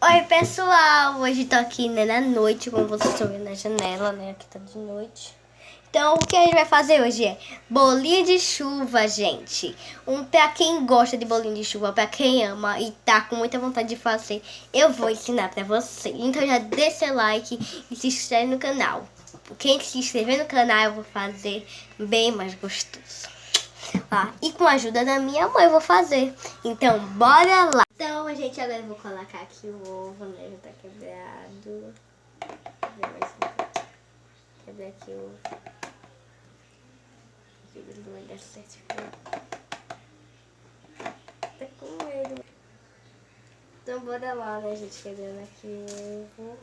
Oi pessoal, hoje tô aqui na noite, como vocês estão vendo na janela, né, aqui tá de noite. Então o que a gente vai fazer hoje é bolinho de chuva, gente. Pra quem gosta de bolinho de chuva, pra quem ama e tá com muita vontade de fazer, eu vou ensinar pra você. Então já deixa seu like e se inscreve no canal. Quem se inscrever no canal eu vou fazer bem mais gostoso. E com a ajuda da minha mãe eu vou fazer. Então, bora lá. Então, gente, agora eu vou colocar aqui o ovo, né? Já tá quebrado. Quebrar aqui o ovo. Aqui não vai dar certo. Tá com medo. Então, bora lá, né, gente? Quebrando aqui o ovo.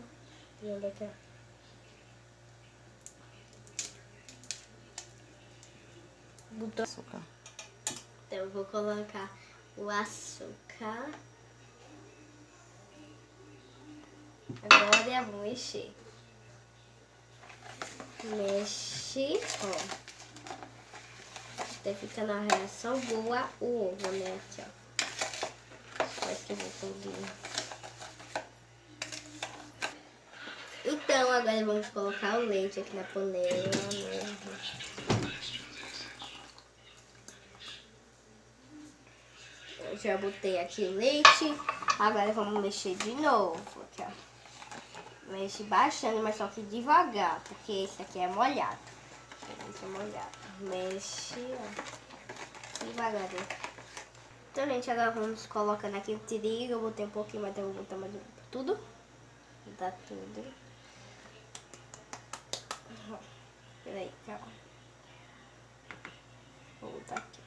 Quebrando aqui, ó. Botou açúcar. Então, eu vou colocar o açúcar. Agora eu vou mexer. Mexe, ó. Até ficar na reação boa o ovo, né? Aqui, ó. Acho que eu vou conseguir. Então, agora vamos colocar o leite aqui na panela, né? Eu já botei aqui o leite. Agora vamos mexer de novo. Aqui, ó. Mexe bastante, mas só que devagar, porque esse aqui é molhado. Esse é molhado. Mexe, ó. Devagar. Então, gente, agora vamos colocando aqui o trigo. Eu botei um pouquinho, mas eu vou botar mais tudo. Vou botar tudo. Peraí, calma. Vou botar aqui.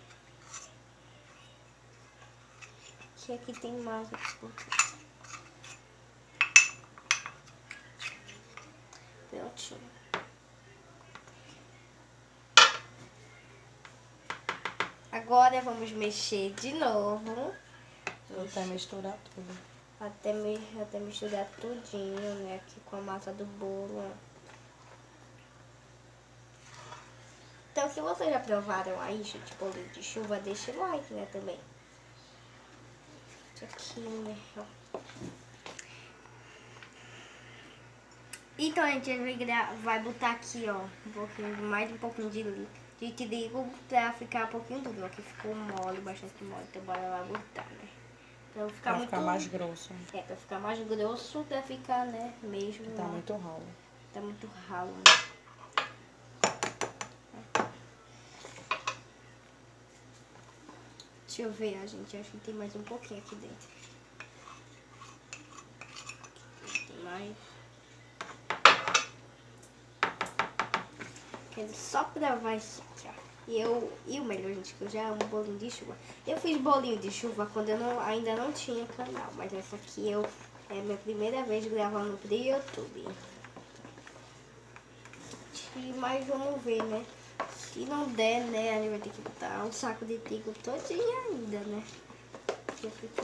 Aqui tem mais aqui. Prontinho. Agora vamos mexer de novo. Até misturar tudo. Até misturar tudinho, né? Aqui com a massa do bolo. Então, se vocês já provaram aí, gente, bolinho de chuva, deixa o like, né, também. Isso aqui, né? Então, a gente vai botar aqui, ó, mais um pouquinho de trigo pra ficar um pouquinho duro. Aqui ficou mole, bastante mole, então bora lá botar, né? Pra ficar mais grosso. É, pra ficar mais grosso, pra ficar, né, mesmo. Tá muito ralo. Tá muito ralo, né? Deixa eu ver, a gente, acho que tem mais um pouquinho aqui dentro. Tem mais. Só provar isso aqui, ó. E o melhor, gente, que eu já amo bolinho de chuva. Eu fiz bolinho de chuva quando eu ainda não tinha canal, mas essa aqui é minha primeira vez gravando pro YouTube. Mas vamos ver, né? Se não der, né, a gente vai ter que botar um saco de trigo todinho ainda, né? Porque fica,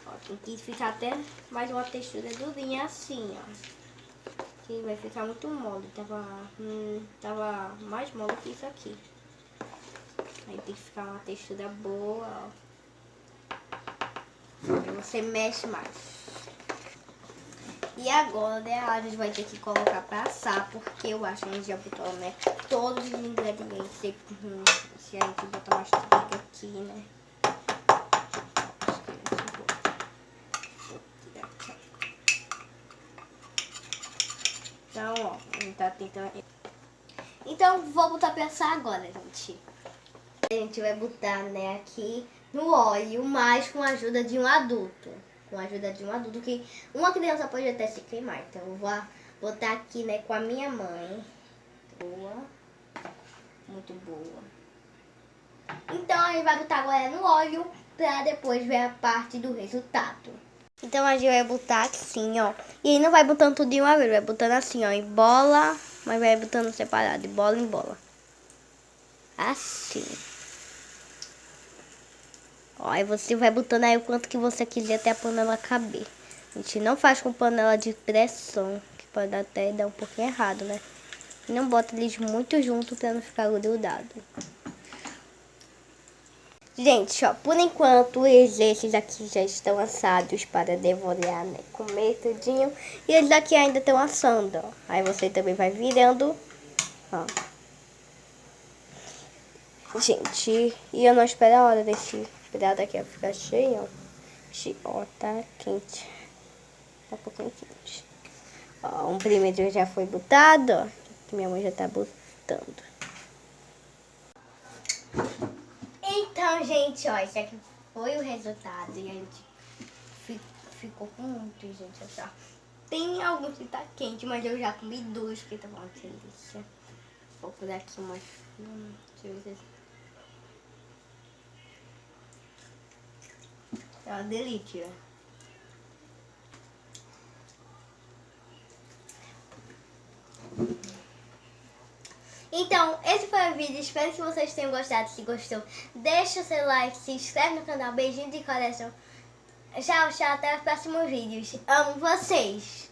ó, tem que ficar até mais uma textura durinha assim, ó. Que vai ficar muito mole. Tava mais mole que isso aqui. Aí tem que ficar uma textura boa, ó. Aí você mexe mais. E agora, né, a gente vai ter que colocar pra assar, porque eu acho que a gente já botou, né, todos os ingredientes. Se a gente botar mais trigo aqui, né. Então, ó, a gente tá tentando... Então, vou botar pra assar agora, gente. A gente vai botar, né, aqui no óleo, mas com a ajuda de um adulto. Com a ajuda de um adulto, que uma criança pode até se queimar. Então, eu vou botar aqui, né, com a minha mãe. Boa. Muito boa. Então, a gente vai botar agora no óleo pra depois ver a parte do resultado. Então, a gente vai botar assim, ó. E aí não vai botando tudo de uma vez, vai botando assim, ó, em bola, mas vai botando separado, de bola em bola. Assim. Ó, aí você vai botando aí o quanto que você quiser até a panela caber. A gente não faz com panela de pressão, que pode até dar um pouquinho errado, né? E não bota eles muito junto pra não ficar grudado. Gente, ó, por enquanto esses aqui já estão assados para devorar, né? Comer tudinho. E eles aqui ainda estão assando, ó. Aí você também vai virando, ó. Gente, e eu não espero a hora desse prato aqui ó, ficar cheio, ó. Ó, tá quente. Tá um pouquinho quente. Ó, um primeiro já foi botado, ó. Que minha mãe já tá botando. Então, gente, ó, esse aqui foi o resultado. E a gente ficou com muito, gente, ó. Tem alguns que tá quente, mas eu já comi dois que tá uma delícia. Vou por aqui uma... deixa eu ver se... É uma delícia. Então, esse foi o vídeo. Espero que vocês tenham gostado. Se gostou, deixa o seu like, se inscreve no canal. Beijinho de coração. Tchau, tchau. Até os próximos vídeos. Amo vocês.